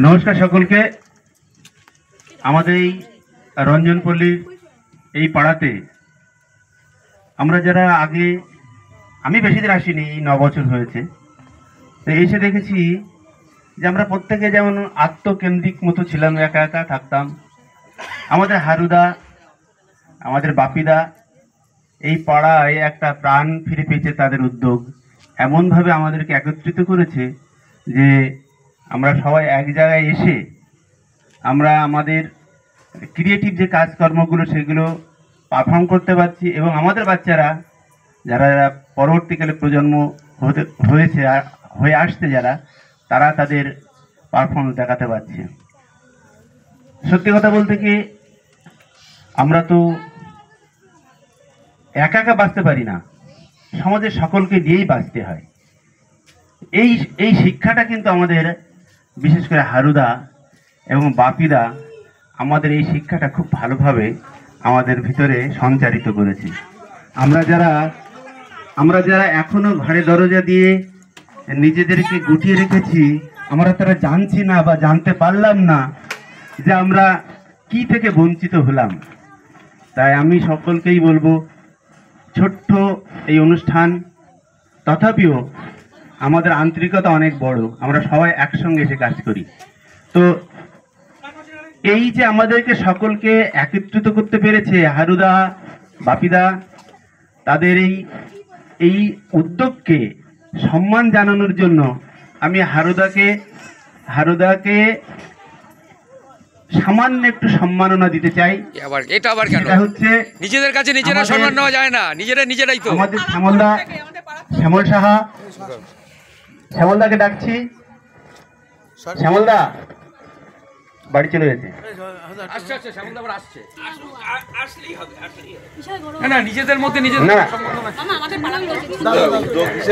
নমস্কার সকলকে। আমাদের এই রঞ্জনপল্লীর এই পাড়াতে আমরা যারা আগে, আমি বেশি দিন আসিনি, এই 9 বছর হয়েছে, তো এসে দেখেছি যে আমরা প্রত্যেকে যেমন আত্মকেন্দ্রিক মতো ছিলাম, একা একা থাকতাম। আমাদের হারুদা, আমাদের বাপিদা এই পাড়ায় একটা প্রাণ ফিরে পেয়েছে। তাদের উদ্যোগ এমনভাবে আমাদেরকে একত্রিত করেছে যে আমরা সবাই এক জায়গায় এসে আমরা আমাদের ক্রিয়েটিভ যে কাজকর্মগুলো সেগুলো পারফর্ম করতে পারছি, এবং আমাদের বাচ্চারা যারা পরবর্তীকালে প্রজন্ম হয়ে আসছে যারা, তারা তাদের পারফরমেন্স দেখাতে পারছে। সত্যি কথা বলতে কি, আমরা তো একা একা বাঁচতে পারি না, সমাজের সকলকে নিয়েই বাঁচতে হয়। এই শিক্ষাটা কিন্তু আমাদের, বিশেষ করে হারুদা এবং বাপিদা আমাদের এই শিক্ষাটা খুব ভালোভাবে আমাদের ভিতরে সঞ্চারিত করেছে। আমরা যারা এখনো ঘরে দরজা দিয়ে নিজেদেরকে গুটিয়ে রেখেছি, আমরা তারা জানছি না বা জানতে পারলাম না যে আমরা কি থেকে বঞ্চিত হলাম। তাই আমি সকলকেই বলবো, ছোট্ট এই অনুষ্ঠান, তথাপিও আমাদের আন্তরিকতা অনেক বড়, আমরা সবাই একসঙ্গে এসে কাজ করি। তো এই যে আমাদেরকে সকলকে একত্রিত করতে পেরেছে হারুদা, বাপিদা, তাদের এই উদ্যোগকে সম্মান জানানোর জন্য আমি হারুদাকে সামান্য একটু সম্মাননা দিতে চাই। এটা হচ্ছে নিজেদের কাছে নিজেরা সম্মান নেওয়া যায় না, নিজেরাই তো। আমাদের শ্যামল সাহা, শ্যামলদাকে ডাকছি। শ্যামলদা বাড়ি চলে গেছে।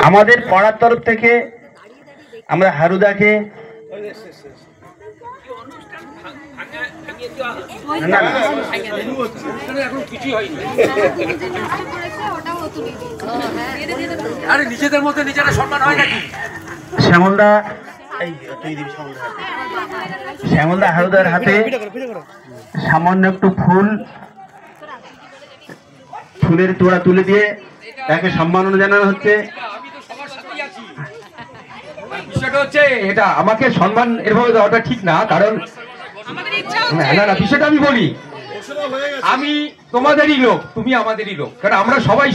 আমাদের পাড়ার তরফ থেকে আমরা হারুদাকে নিজেদের মধ্যে নিজেরা সম্মান হয় নাকি? শ্যামলদা হারুদার হাতে সামান্য একটু ফুলের তোড়া তুলে দিয়ে তাকে সম্মাননা জানানো হচ্ছে। বিষয়টা হচ্ছে এটা, আমাকে সম্মান এরভাবে দেওয়াটা ঠিক না, কারণ না বিষয়টা আমি বলি, আমি তোমাদেরই লোক, তুমি আমাদেরই লোক, কারণ আমরা সবাই,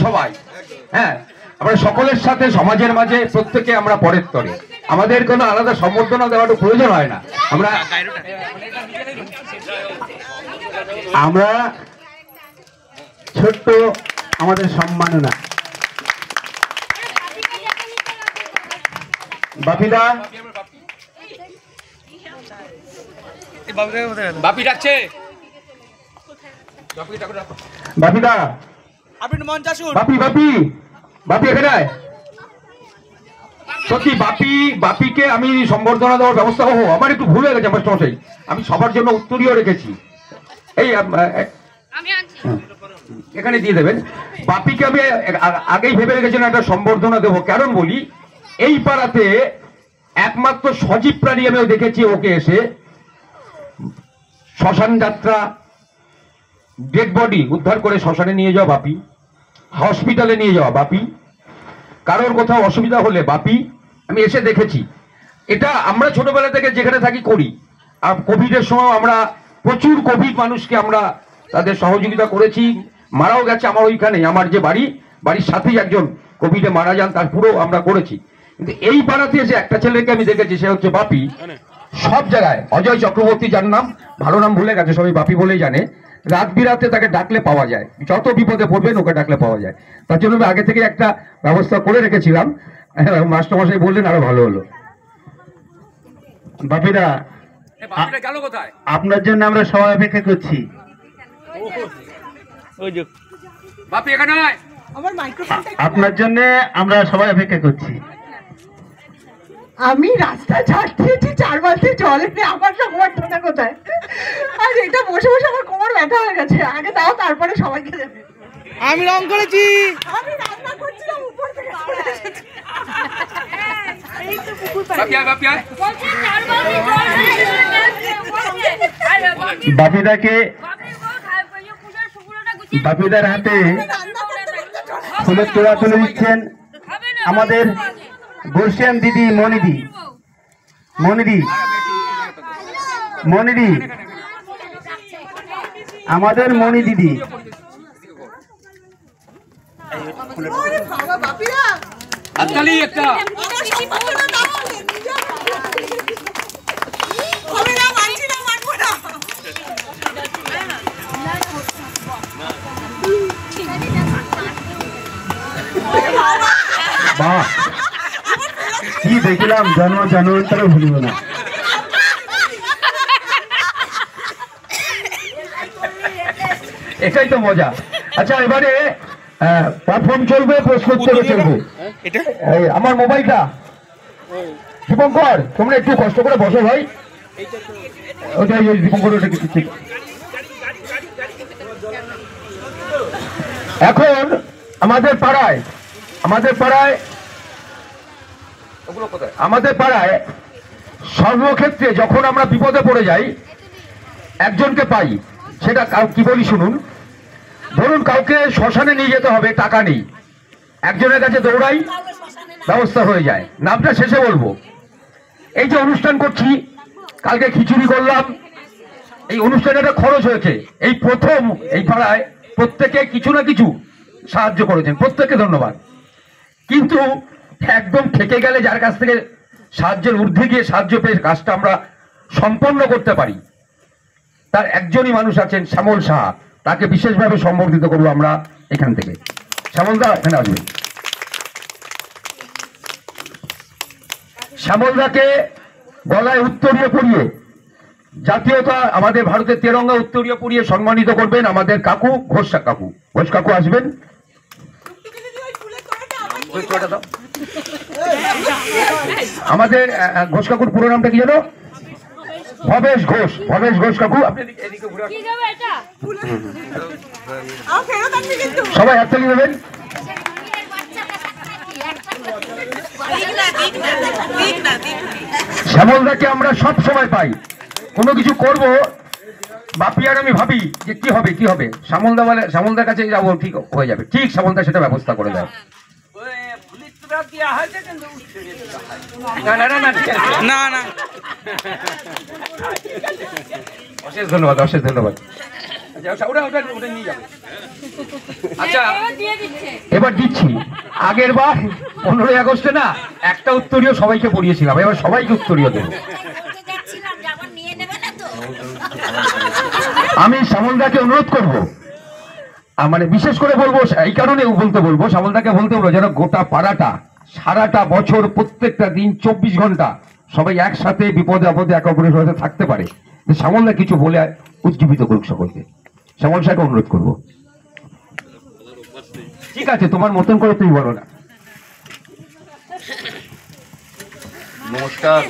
হ্যাঁ, আমরা সকলের সাথে সমাজের মাঝে প্রত্যেকে আমরা পরের স্তরে, আমাদের কোনো আলাদা সম্বর্ধনা দেওয়াটা প্রয়োজন হয় না। আমরা ছোট্ট আমাদের সম্মাননা। বাপিদা, বাপি ডাকছে। বাপিদা, বাপি এখানে আয়। সত্যি বাপিকে আমি সম্বর্ধনা দেওয়ার ব্যবস্থা, আমার একটু ভুল হয়ে গেছে মাস্টারমশাই, আমি সবার জন্য উত্তরীয় রেখেছি, এই এখানে দিয়ে দেবেন। বাপিকে আমি আগেই ভেবে রেখেছিলাম একটা সম্বর্ধনা দেবো, কারণ বলি, এই পাড়াতে একমাত্র সজীব প্রাণী আমি দেখেছি ওকে এসে শ্মশান যাত্রা, ডেড বডি উদ্ধার করে শ্মশানে নিয়ে যাওয়া বাপি, হসপিটালে নিয়ে যাওয়া বাপি, কারোর কোথাও অসুবিধা হলে বাপি, আমি এসে দেখেছি। এটা আমরা ছোটবেলা থেকে যেখানে থাকি করি। আর কোভিডের সময় আমরা প্রচুর কোভিড মানুষকে আমরা তাদের সহযোগিতা করেছি, মারাও গেছে আমার ওইখানে, আমার যে বাড়ির সাথেই একজন কোভিডে মারা যান, তার পুরো আমরা করেছি। কিন্তু এই পাড়াতে এসে একটা ছেলেকে আমি দেখেছি, সে হচ্ছে বাপি। সব জায়গায় অজয় চক্রবর্তী, যার নাম, ভালো নাম ভুলে গেছে, সবাই বাপি বলেই জানে, রাত বিরাতে তাকে ডাকলে পাওয়া যায়, যত বিপদে পড়বেন ওকে ডাকলে পাওয়া যায়। তার জন্য আমি আগে থেকে একটা ব্যবস্থা করে রেখেছিলাম, মাস্টারমশাই বললেন আরো ভালো হলো। বাপিদা, আপনার জন্য আমরা সবাই অপেক্ষা করছি। আপনার জন্য আমরা সবাই অপেক্ষা করছি। আমি রাস্তা ছাড়তেছি, 4 বালতি জল এনে আমার সম্বর্ধনা কোথায়? আর এটা বসে বসে আমার কোমর ব্যথা হয়ে গেছে। আগে দাও, তারপরে সবাইকে দেবে। আমি রং করেছি, আমি রান্না করছিলাম উপর থেকে। বাপিয়া বাপিদাকে বাপিদার হাতে ফুলের তোড়া তুলে দিচ্ছেন আমাদের বর্ষিয়ান দিদি মনিদি মনিদি মনিদি আমাদের মনি দিদি। বাবা বাপিরা হাততালি একটা। হবে না, মানছি না, মানবো না। বাহ, কি দেখলাম জন্ম জন্মান্তরে ভুলব না। এটাই তো মজা। আচ্ছা, এবারে পারফর্ম চলবে, প্রশ্ন উত্তর চলবে। এই আমার মোবাইলটা দীপঙ্কর, তোমরা একটু কষ্ট করে বসো ভাই। ওটাই ওই দীপঙ্কর, ওটা কিছু ঠিক। এখন আমাদের পাড়ায় সর্বক্ষেত্রে যখন আমরা বিপদে পড়ে যাই একজনকে পাই, সেটা কি বলি শুনুন। ধরুন কাউকে শ্মশানে নিয়ে যেতে হবে, টাকা নেই, একজনের কাছে দৌড়াই, ব্যবস্থা হয়ে যায়। নামটা শেষে বলবো। এই যে অনুষ্ঠান করছি, কালকে খিচুড়ি করলাম, এই অনুষ্ঠানে একটা খরচ হয়েছে। এই প্রথম এই পাড়ায় প্রত্যেকে কিছু না কিছু সাহায্য করেছেন, প্রত্যেককে ধন্যবাদ। কিন্তু একদম ঠেকে গেলে যার কাছ থেকে সাহায্যের ঊর্ধ্বে গিয়ে সাহায্য পেয়ে কাজটা আমরা সম্পন্ন করতে পারি, তার একজনই মানুষ আছেন, শ্যামল সাহা। তাকে বিশেষভাবে সম্বর্ধিত করবো আমরা এখান থেকে। শ্যামলদা এখানে আসবেন। শ্যামলদাকে গলায় উত্তরীয় পরিয়ে, জাতীয়তা আমাদের ভারতের তেরঙ্গা উত্তরীয় পরিয়ে সম্মানিত করবেন আমাদের কাকু ঘোষ কাকু। ঘোষ কাকু আসবেন। আমাদের ঘোষ কাকুর পুরো নামটা কি জানো? ভবেশ ঘোষ। ভবেশ ঘোষ কাকু, আপনি এদিকে ঘুরে আসুন। সবাই হাততালি দেবেন। শ্যামলদাকে আমরা সব সময় পাই, কোনো কিছু করব বাপি আর আমি ভাবি যে কি হবে কি হবে, শ্যামলদা বলে শ্যামলদার কাছে যাবো, ঠিক হয়ে যাবে। ঠিক শ্যামলদা সেটা ব্যবস্থা করে দেয়। না না, অশেষ ধন্যবাদ, অশেষ ধন্যবাদ। আচ্ছা, এবার দিচ্ছি। আগের বার 15ই আগস্টে না একটা উত্তরীয় সবাইকে পড়িয়েছিলাম, এবার সবাইকে উত্তরীয় দেবো। আমি শ্যামলদাকে অনুরোধ করব, মানে বিশেষ করে বলবো, এই কারণে বলবো, শ্যামলদাকে বলতে বলবো যেন গোটা পাড়াটা সারাটা বছর প্রত্যেকটা দিন 24 ঘন্টা সবাই একসাথে বিপদে আপদে একে অপরের সাথে থাকতে পারে। শ্যামলদা কিছু বলে উজ্জীবিত করুক সকলকে। শ্যামল সাহেবকে অনুরোধ করবো। ঠিক আছে, তোমার মতন করে তুমি বলো না। নমস্কার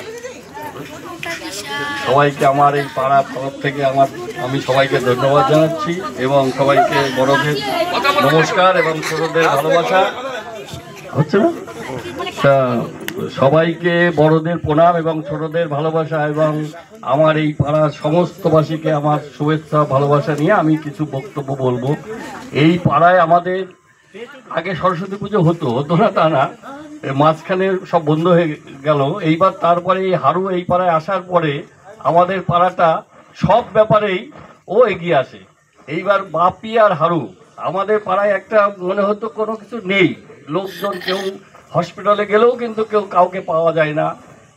সবাইকে, আমার এই পাড়ার তরফ থেকে আমি সবাইকে ধন্যবাদ জানাচ্ছি এবং সবাইকে বড়দের নমস্কার এবং ছোটদের ভালোবাসা। হচ্ছে না? তা সবাইকে বড়দের প্রণাম এবং ছোটদের ভালোবাসা এবং আমার এই পাড়ার সমস্তবাসীকে আমার শুভেচ্ছা ভালোবাসা নিয়ে আমি কিছু বক্তব্য বলবো। এই পাড়ায় আমাদের আগে সরস্বতী পুজো হতো না তা না, মাঝখানে সব বন্ধ হয়ে গেল। এইবার তারপরে এই হারু এই পাড়ায় আসার পরে আমাদের পাড়াটা সব ব্যাপারেই ও এগিয়ে আসে। এইবার বাপি আর হারু আমাদের পাড়ায় একটা মনে হতো কোনো কিছু নেই, লোকজন কেউ হসপিটালে গেলেও কিন্তু কেউ কাউকে পাওয়া যায় না,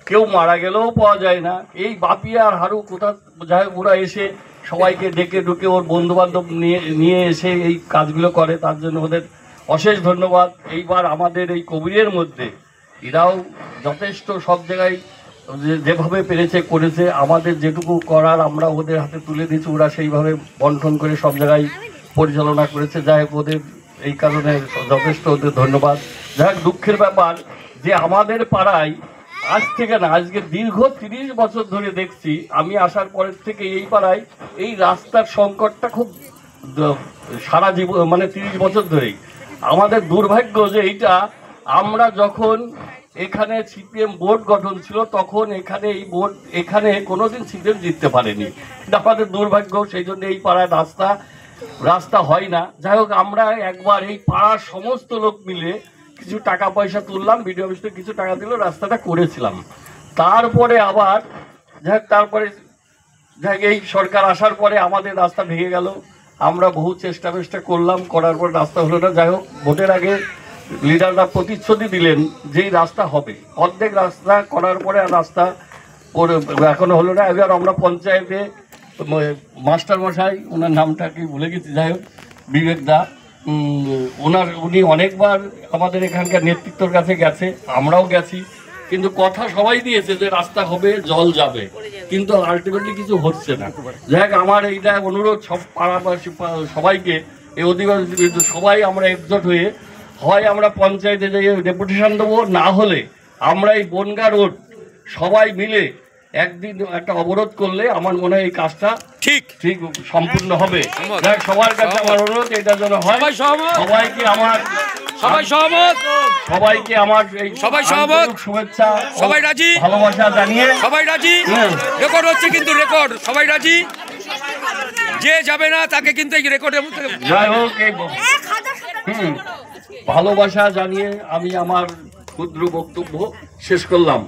কেউ মারা গেলেও পাওয়া যায় না। এই বাপি আর হারু কোথা যাই ওরা এসে সবাইকে ডেকে ডুকে ওর বন্ধুবান্ধব নিয়ে এসে এই কাজগুলো করে, তার জন্য ওদের অশেষ ধন্যবাদ। এইবার আমাদের এই কোভিডের মধ্যে এরাও যথেষ্ট সব জায়গায় যেভাবে পেরেছে করেছে, আমাদের যেটুকু করার আমরা ওদের হাতে তুলে দিয়েছি, ওরা সেইভাবে বন্টন করে সব জায়গায় পরিচালনা করেছে। যাই হোক, ওদের এই কারণে যথেষ্ট ওদের ধন্যবাদ। যাই হোক, দুঃখের ব্যাপার যে আমাদের পাড়ায় আজ থেকে না, আজকে দীর্ঘ 30 বছর ধরে দেখছি, আমি আসার পরের থেকে এই পাড়ায় এই রাস্তার সংকটটা খুব সারা জীবন, মানে 30 বছর ধরেই। আমাদের দুর্ভাগ্য যে এইটা আমরা যখন এখানে সিপিএম বোর্ড গঠন ছিল, তখন এখানে এই বোর্ড এখানে কোনোদিন সিপিএম জিততে পারেনি। কিন্তু আমাদের দুর্ভাগ্য, সেই জন্য এই পাড়ায় রাস্তা হয় না। যাই হোক, আমরা একবার এই পাড়ার সমস্ত লোক মিলে কিছু টাকা পয়সা তুললাম, বিডিও অফিস থেকে কিছু টাকা দিল, রাস্তাটা করেছিলাম। তারপরে আবার তারপরে এই সরকার আসার পরে আমাদের রাস্তা ভেঙে গেল। আমরা বহু চেষ্টা করলাম, করার পর রাস্তা হলো না। যাই হোক, ভোটের আগে লিডাররা প্রতিশ্রুতি দিলেন যে এই রাস্তা হবে, অর্ধেক রাস্তা করার পরে আর রাস্তা এখনো হলো না। এবার আমরা পঞ্চায়েতে মাস্টার মশাই, ওনার নামটা কি ভুলে গেছি, যাই হোক বিবেক দা, উনি অনেকবার আমাদের এখানকার নেতৃত্বর কাছে গেছে, আমরাও গেছি, কিন্তু কথা সবাই দিয়েছে যে রাস্তা হবে, জল যাবে, কিন্তু আলটিমেটলি কিছু হচ্ছে না। যাই হোক, আমার এইটা অনুরোধ সব পাড়াবাসী সবাইকে, এই অধিবাসী সবাই আমরা একজোট হয়ে হয় আমরা পঞ্চায়েতে যাই ডেপুটেশন দেবো, না হলে আমরা এই বনগা রোড সবাই মিলে একদিন একটা অবরোধ করলে আমার মনে হয় এই কাজটা ঠিক সম্পূর্ণ হবে। সবার কাছে আমার অনুরোধ, এটা যেন হয়। সবাইকে আমার সবাই সহমত, শুভেচ্ছা, সবাই রাজি, ভালোবাসা জানিয়ে সবাই রাজি। রেকর্ড হচ্ছে কিন্তু, রেকর্ড সবাই রাজি, যে যাবে না তাকে কিন্তু এই রেকর্ডের মধ্যে। যাই হোক, এই ভালোবাসা জানিয়ে আমি আমার ক্ষুদ্র বক্তব্য শেষ করলাম।